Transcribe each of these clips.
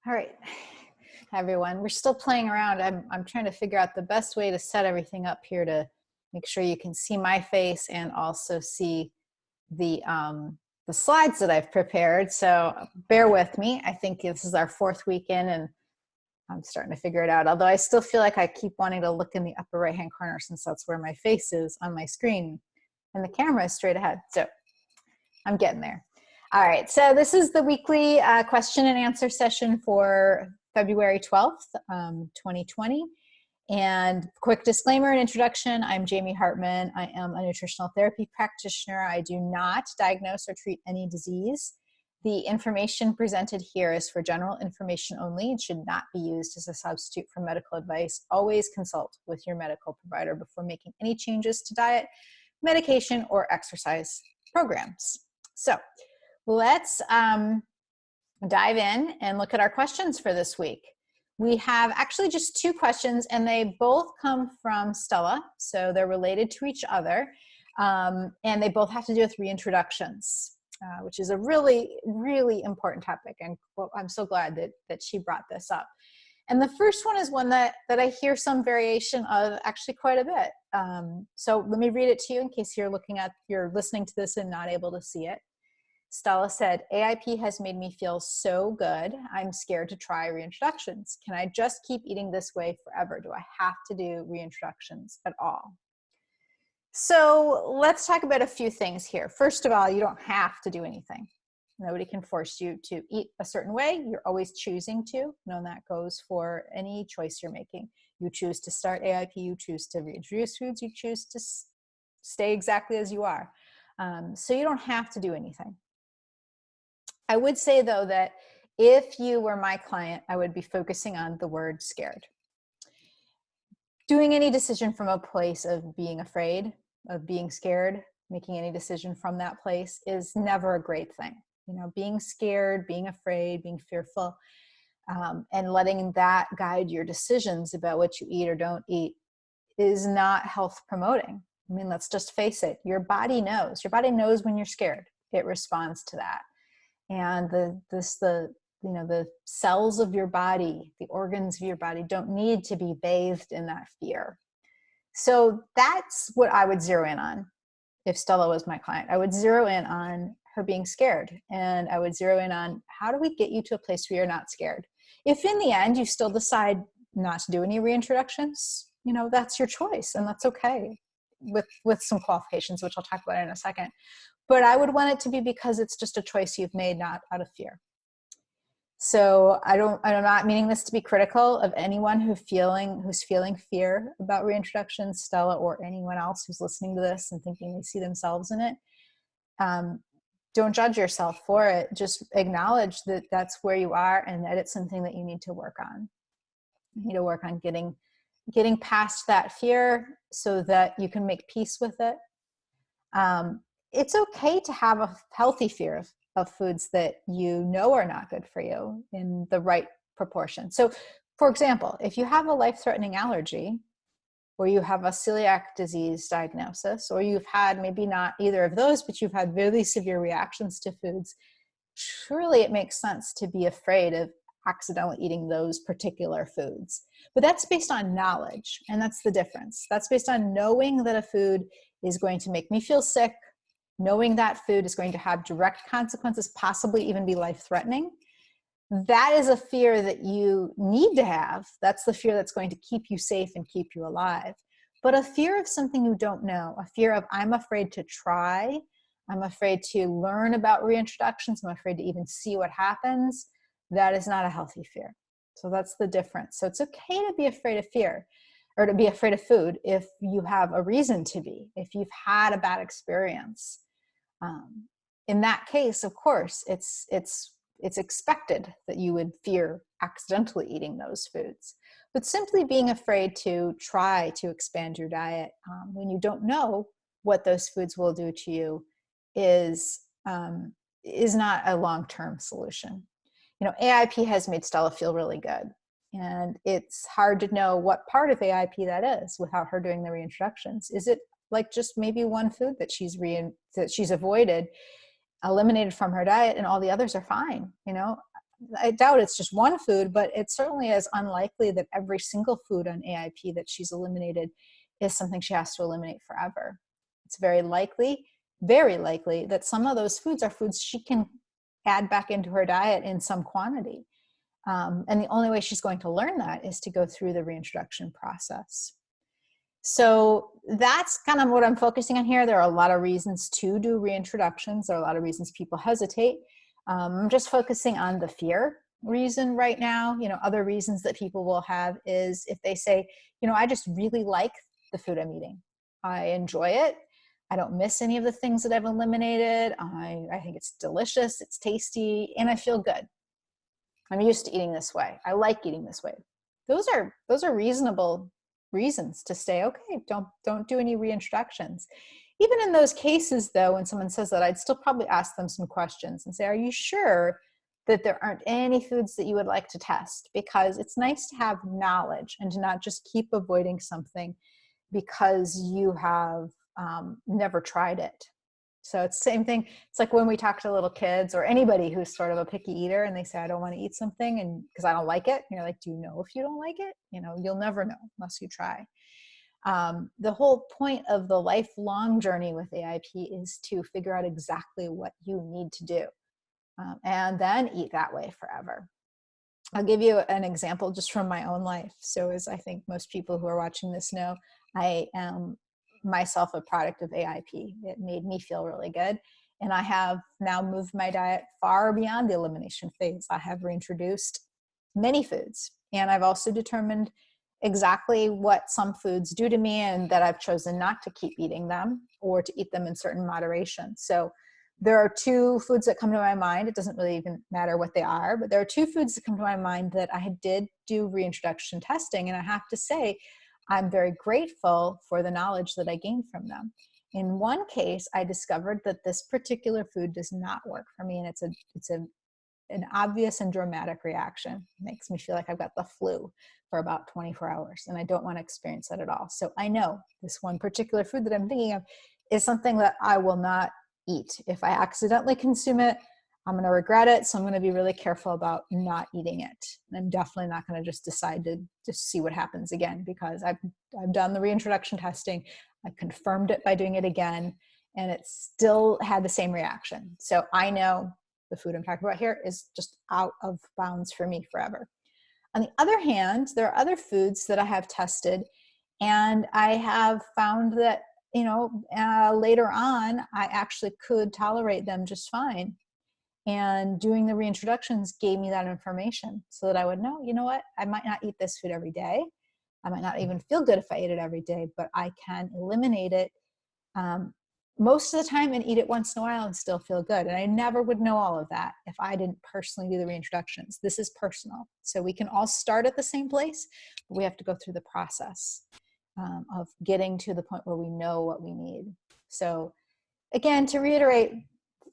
All right, everyone, we're still playing around. I'm trying to figure out the best way to set everything up here to make sure you can see my face and also see the slides that I've prepared. So bear with me. I think this is our fourth week in, and I'm starting to figure it out. Although I still feel like I keep wanting to look in the upper right-hand corner since that's where my face is on my screen, and the camera is straight ahead. So I'm getting there. All right, so this is the weekly question and answer session for February 12th, 2020. And quick disclaimer and introduction, I'm Jamie Hartman. I am a nutritional therapy practitioner. I do not diagnose or treat any disease. The information presented here is for general information only and should not be used as a substitute for medical advice. Always consult with your medical provider before making any changes to diet, medication, or exercise programs. So let's dive in and look at our questions for this week. We have actually just two questions, and they both come from Stella, so they're related to each other, and they both have to do with reintroductions, which is a really, really important topic, and I'm so glad that she brought this up. And the first one is one that I hear some variation of actually quite a bit. So let me read it to you in case you're listening to this and not able to see it. Stella said, AIP has made me feel so good. I'm scared to try reintroductions. Can I just keep eating this way forever? Do I have to do reintroductions at all? So let's talk about a few things here. First of all, you don't have to do anything. Nobody can force you to eat a certain way. You're always choosing to. And that goes for any choice you're making. You choose to start AIP, you choose to reintroduce foods, you choose to stay exactly as you are. So you don't have to do anything. I would say, though, that if you were my client, I would be focusing on the word scared. Doing any decision from a place of being afraid, of being scared, making any decision from that place is never a great thing. You know, being scared, being afraid, being fearful, and letting that guide your decisions about what you eat or don't eat is not health promoting. I mean, let's just face it. Your body knows. Your body knows when you're scared. It responds to that. And the cells of your body, the organs of your body don't need to be bathed in that fear. So that's what I would zero in on if Stella was my client. I would zero in on her being scared, and I would zero in on how do we get you to a place where you're not scared. If in the end you still decide not to do any reintroductions, that's your choice, and that's okay with some qualifications, which I'll talk about in a second. But I would want it to be because it's just a choice you've made, not out of fear. So I'm not meaning this to be critical of anyone who's feeling fear about reintroduction, Stella, or anyone else who's listening to this and thinking they see themselves in it. Don't judge yourself for it. Just acknowledge that that's where you are and that it's something that you need to work on. You need to work on getting past that fear so that you can make peace with it. It's okay to have a healthy fear of foods that you know are not good for you in the right proportion. So, for example, if you have a life-threatening allergy, or you have a celiac disease diagnosis, or you've had maybe not either of those, but you've had really severe reactions to foods, surely it makes sense to be afraid of accidentally eating those particular foods. But that's based on knowledge, and that's the difference. That's based on knowing that a food is going to make me feel sick, knowing that food is going to have direct consequences, possibly even be life-threatening. That is a fear that you need to have. That's the fear that's going to keep you safe and keep you alive. But a fear of something you don't know, a fear of I'm afraid to try, I'm afraid to learn about reintroductions, I'm afraid to even see what happens, that is not a healthy fear. So that's the difference. So it's okay to be afraid of fear, or to be afraid of food if you have a reason to be, if you've had a bad experience. In that case, of course, it's expected that you would fear accidentally eating those foods. But simply being afraid to try to expand your diet when you don't know what those foods will do to you is not a long-term solution. AIP has made Stella feel really good. And it's hard to know what part of AIP that is without her doing the reintroductions. Is it like just maybe one food that she's avoided, eliminated from her diet, and all the others are fine? I doubt it's just one food, but it certainly is unlikely that every single food on AIP that she's eliminated is something she has to eliminate forever. It's very likely that some of those foods are foods she can add back into her diet in some quantity. And the only way she's going to learn that is to go through the reintroduction process. So that's kind of what I'm focusing on here. There are a lot of reasons to do reintroductions. There are a lot of reasons people hesitate. I'm just focusing on the fear reason right now. Other reasons that people will have is if they say, I just really like the food I'm eating. I enjoy it. I don't miss any of the things that I've eliminated. I think it's delicious, it's tasty, and I feel good. I'm used to eating this way. I like eating this way. Those are reasonable reasons to say, okay, don't do any reintroductions. Even in those cases, though, when someone says that, I'd still probably ask them some questions and say, are you sure that there aren't any foods that you would like to test? Because it's nice to have knowledge and to not just keep avoiding something because you have never tried it. So it's the same thing. It's like when we talk to little kids or anybody who's sort of a picky eater and they say, I don't want to eat something and because I don't like it. And you're like, do you know if you don't like it? You'll never know unless you try. The whole point of the lifelong journey with AIP is to figure out exactly what you need to do and then eat that way forever. I'll give you an example just from my own life. So as I think most people who are watching this know, I am myself a product of AIP. It made me feel really good. And I have now moved my diet far beyond the elimination phase. I have reintroduced many foods. And I've also determined exactly what some foods do to me and that I've chosen not to keep eating them or to eat them in certain moderation. So there are two foods that come to my mind. It doesn't really even matter what they are, but there are two foods that come to my mind that I did do reintroduction testing. And I have to say, I'm very grateful for the knowledge that I gained from them. In one case, I discovered that this particular food does not work for me, and it's an obvious and dramatic reaction. It makes me feel like I've got the flu for about 24 hours, and I don't want to experience that at all. So I know this one particular food that I'm thinking of is something that I will not eat. If I accidentally consume it, I'm going to regret it. So I'm going to be really careful about not eating it. And I'm definitely not going to just decide to just see what happens again, because I've done the reintroduction testing. I confirmed it by doing it again, and it still had the same reaction. So I know the food I'm talking about here is just out of bounds for me forever. On the other hand, there are other foods that I have tested, and I have found that, later on, I actually could tolerate them just fine. And doing the reintroductions gave me that information so that I would know, what, I might not eat this food every day. I might not even feel good if I ate it every day, but I can eliminate it most of the time and eat it once in a while and still feel good. And I never would know all of that if I didn't personally do the reintroductions. This is personal. So we can all start at the same place, but we have to go through the process of getting to the point where we know what we need. So again, to reiterate,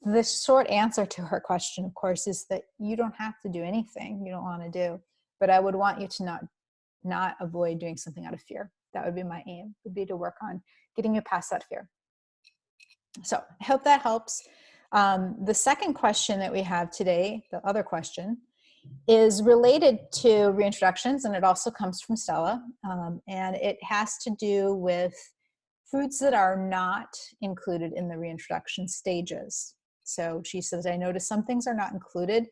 the short answer to her question, of course, is that you don't have to do anything you don't want to do, but I would want you to not avoid doing something out of fear. That would be my aim, would be to work on getting you past that fear. So I hope that helps. The second question that we have today, the other question, is related to reintroductions, and it also comes from Stella, and it has to do with foods that are not included in the reintroduction stages. So she says, I noticed some things are not included,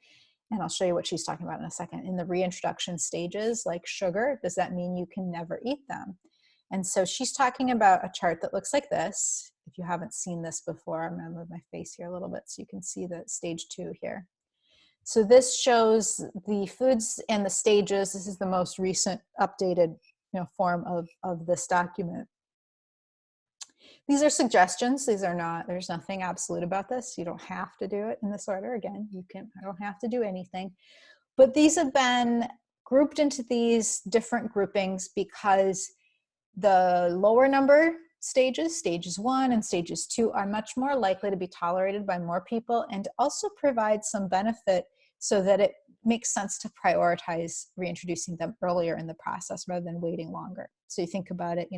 and I'll show you what she's talking about in a second. In the reintroduction stages, like sugar, does that mean you can never eat them? And so she's talking about a chart that looks like this. If you haven't seen this before, I'm going to move my face here a little bit so you can see the stage 2 here. So this shows the foods and the stages. This is the most recent updated form of this document. These are suggestions. These are not, there's nothing absolute about this. You don't have to do it in this order. Again, I don't have to do anything. But these have been grouped into these different groupings because the lower number stages, stages 1 and stages 2, are much more likely to be tolerated by more people and also provide some benefit so that it makes sense to prioritize reintroducing them earlier in the process rather than waiting longer. So you think about it,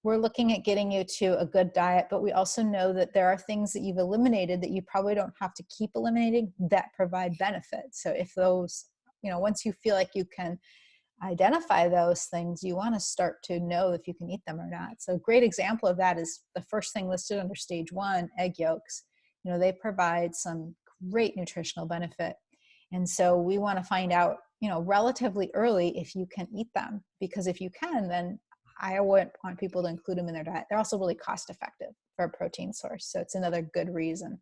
we're looking at getting you to a good diet, but we also know that there are things that you've eliminated that you probably don't have to keep eliminating that provide benefit. So if those, once you feel like you can identify those things, you want to start to know if you can eat them or not. So a great example of that is the first thing listed under stage 1, egg yolks. They provide some great nutritional benefit. And so we want to find out, relatively early if you can eat them, because if you can, then I would want people to include them in their diet. They're also really cost effective for a protein source. So it's another good reason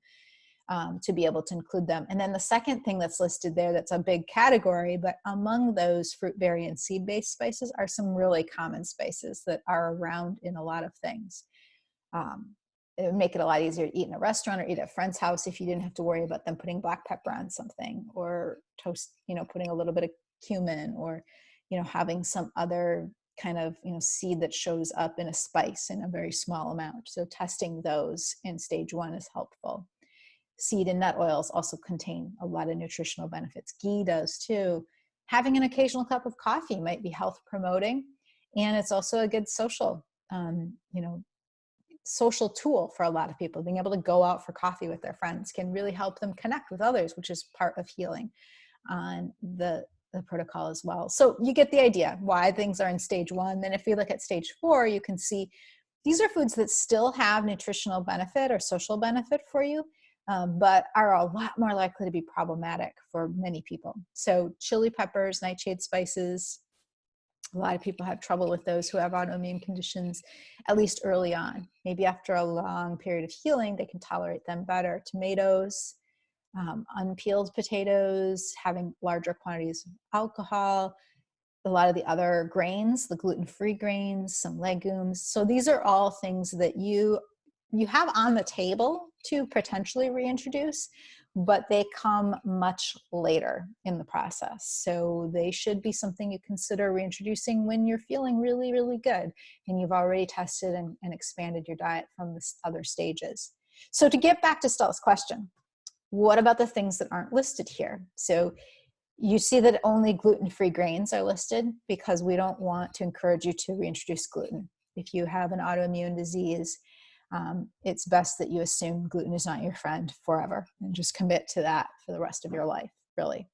to be able to include them. And then the second thing that's listed there, that's a big category, but among those fruit, berry, and seed-based spices are some really common spices that are around in a lot of things. It would make it a lot easier to eat in a restaurant or eat at a friend's house if you didn't have to worry about them putting black pepper on something, or toast, putting a little bit of cumin, or, having some other kind of, seed that shows up in a spice in a very small amount. So testing those in stage 1 is helpful. Seed and nut oils also contain a lot of nutritional benefits. Ghee does too. Having an occasional cup of coffee might be health promoting, and it's also a good social, social tool for a lot of people. Being able to go out for coffee with their friends can really help them connect with others, which is part of healing on the protocol as well. So you get the idea why things are in stage 1. Then if we look at stage 4, you can see these are foods that still have nutritional benefit or social benefit for you, but are a lot more likely to be problematic for many people. So chili peppers, nightshade spices, a lot of people have trouble with those who have autoimmune conditions, at least early on. Maybe after a long period of healing, they can tolerate them better. Tomatoes, unpeeled potatoes, having larger quantities of alcohol, a lot of the other grains, the gluten-free grains, some legumes. So these are all things that you have on the table to potentially reintroduce, but they come much later in the process. So they should be something you consider reintroducing when you're feeling really, really good and you've already tested and expanded your diet from the other stages. So to get back to Stella's question, what about the things that aren't listed here? So you see that only gluten-free grains are listed because we don't want to encourage you to reintroduce gluten. If you have an autoimmune disease, it's best that you assume gluten is not your friend forever and just commit to that for the rest of your life, really.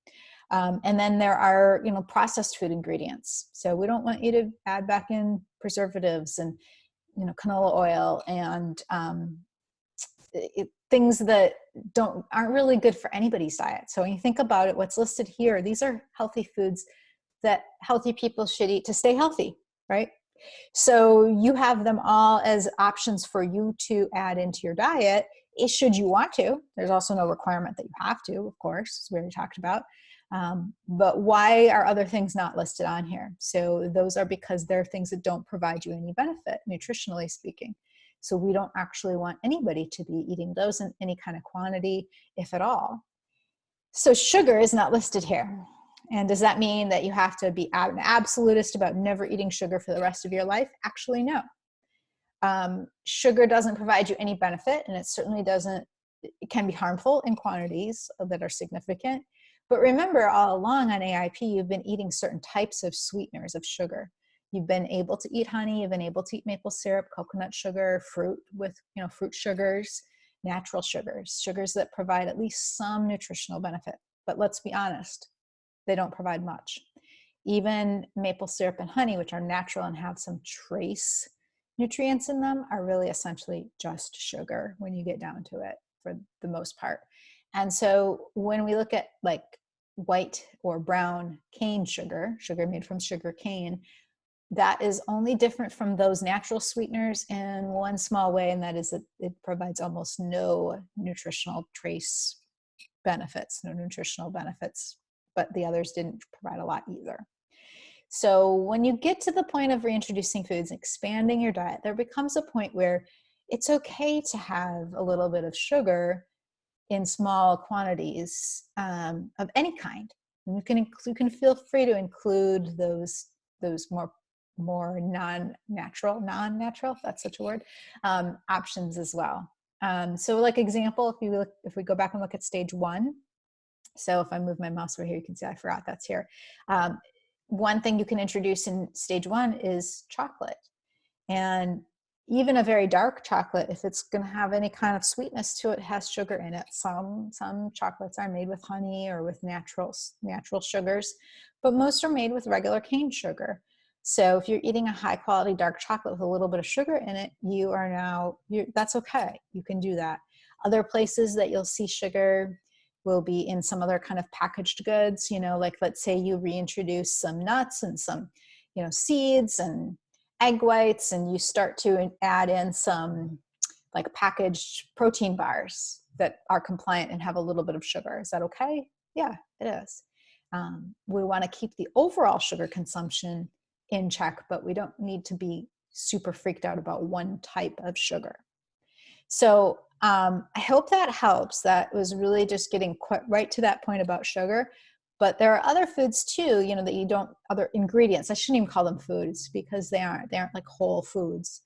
And then there are, processed food ingredients. So we don't want you to add back in preservatives and, canola oil and things that aren't really good for anybody's diet. So when you think about it, what's listed here, these are healthy foods that healthy people should eat to stay healthy, right? So you have them all as options for you to add into your diet, should you want to. There's also no requirement that you have to, of course, as we already talked about. But why are other things not listed on here? So those are because they're things that don't provide you any benefit, nutritionally speaking. So we don't actually want anybody to be eating those in any kind of quantity, if at all. So sugar is not listed here. And does that mean that you have to be an absolutist about never eating sugar for the rest of your life? Actually, no. Sugar doesn't provide you any benefit, and it certainly doesn't, it can be harmful in quantities that are significant. But remember, all along on AIP, you've been eating certain types of sweeteners of sugar. You've been able to eat honey, you've been able to eat maple syrup, coconut sugar, fruit with, fruit sugars, natural sugars, sugars that provide at least some nutritional benefit. But let's be honest, they don't provide much. Even maple syrup and honey, which are natural and have some trace nutrients in them, are really essentially just sugar when you get down to it for the most part. And so when we look at like white or brown cane sugar, sugar made from sugar cane, that is only different from those natural sweeteners in one small way, and that is that it provides almost no nutritional trace benefits, no nutritional benefits, but the others didn't provide a lot either. So when you get to the point of reintroducing foods, expanding your diet, there becomes a point where it's okay to have a little bit of sugar in small quantities of any kind. And you can feel free to include those more non-natural, if that's such a word, options as well. So like example, if we go back and look at stage 1, so if I move my mouse over here, you can see I forgot that's here. One thing you can introduce in stage 1 is chocolate. And even a very dark chocolate, if it's going to have any kind of sweetness to it, has sugar in it. Some chocolates are made with honey or with natural sugars, but most are made with regular cane sugar. So if you're eating a high quality dark chocolate with a little bit of sugar in it, that's okay. You can do that. Other places that you'll see sugar will be in some other kind of packaged goods, like let's say you reintroduce some nuts and some, seeds and egg whites, and you start to add in some like packaged protein bars that are compliant and have a little bit of sugar. Is that okay? Yeah, it is. We want to keep the overall sugar consumption in check, but we don't need to be super freaked out about one type of sugar. So I hope that helps. That was really just getting right to that point about sugar. But there are other foods too, that other ingredients. I shouldn't even call them foods because they aren't like whole foods.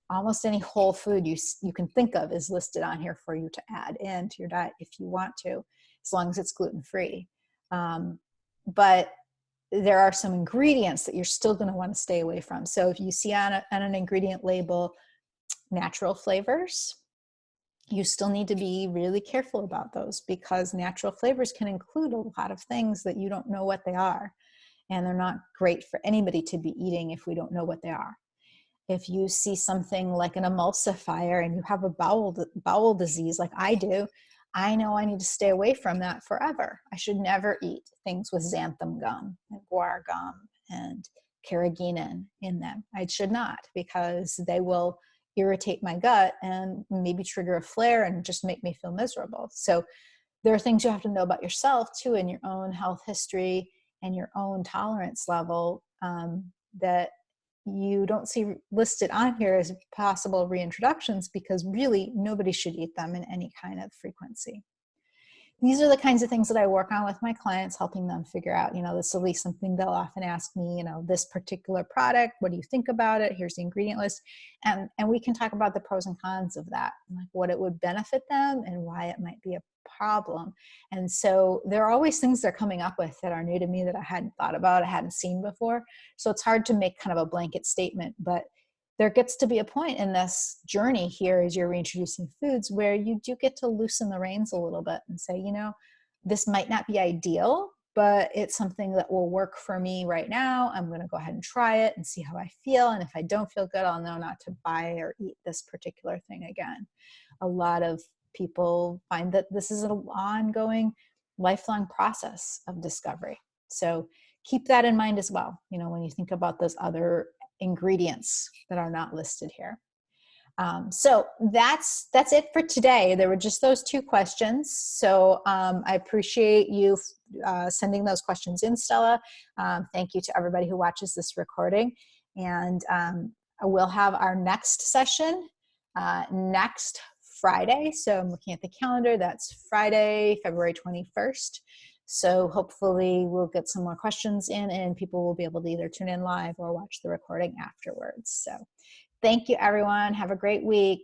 Almost any whole food you can think of is listed on here for you to add into your diet if you want to, as long as it's gluten-free. But there are some ingredients that you're still going to want to stay away from. So if you see on an ingredient label, natural flavors, you still need to be really careful about those, because natural flavors can include a lot of things that you don't know what they are. And they're not great for anybody to be eating if we don't know what they are. If you see something like an emulsifier and you have a bowel disease like I do, I know I need to stay away from that forever. I should never eat things with xanthan gum and guar gum and carrageenan in them. I should not, because they will irritate my gut and maybe trigger a flare and just make me feel miserable. So there are things you have to know about yourself too, in your own health history and your own tolerance level, that you don't see listed on here as possible reintroductions, because really nobody should eat them in any kind of frequency. These are the kinds of things that I work on with my clients, helping them figure out, this will be something they'll often ask me, this particular product, what do you think about it? Here's the ingredient list. And we can talk about the pros and cons of that, like what it would benefit them and why it might be a problem. And so there are always things they're coming up with that are new to me that I hadn't thought about, I hadn't seen before. So it's hard to make kind of a blanket statement, but there gets to be a point in this journey here as you're reintroducing foods where you do get to loosen the reins a little bit and say, this might not be ideal, but it's something that will work for me right now. I'm going to go ahead and try it and see how I feel. And if I don't feel good, I'll know not to buy or eat this particular thing again. A lot of people find that this is an ongoing, lifelong process of discovery. So keep that in mind as well, when you think about those other ingredients that are not listed here. So that's it for today. There were just those 2 questions. So I appreciate you sending those questions in, Stella. Thank you to everybody who watches this recording. And we'll have our next session next Friday. So I'm looking at the calendar. That's Friday, February 21st. So hopefully we'll get some more questions in and people will be able to either tune in live or watch the recording afterwards. So thank you, everyone. Have a great week.